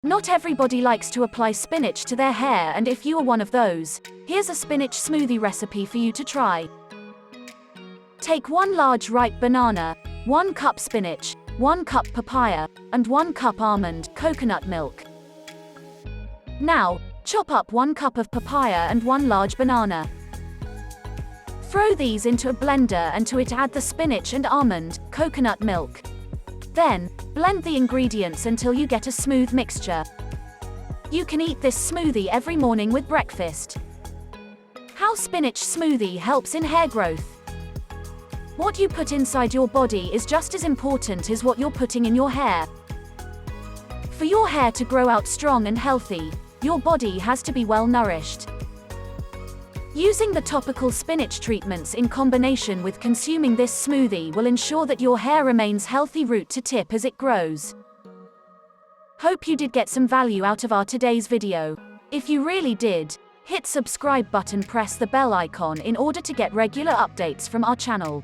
Not everybody likes to apply spinach to their hair, and if you are one of those, here's a spinach smoothie recipe for you to try. Take 1 large ripe banana, 1 cup spinach, 1 cup papaya, and 1 cup almond coconut milk. Now, chop up 1 cup of papaya and 1 large banana. Throw these into a blender and to it add the spinach and almond coconut milk. Then, blend the ingredients until you get a smooth mixture. You can eat this smoothie every morning with breakfast. How spinach smoothie helps in hair growth. What you put inside your body is just as important as what you're putting in your hair. For your hair to grow out strong and healthy, your body has to be well nourished. Using the topical spinach treatments in combination with consuming this smoothie will ensure that your hair remains healthy root to tip as it grows. Hope you did get some value out of our today's video. If you really did, hit subscribe button, press the bell icon in order to get regular updates from our channel.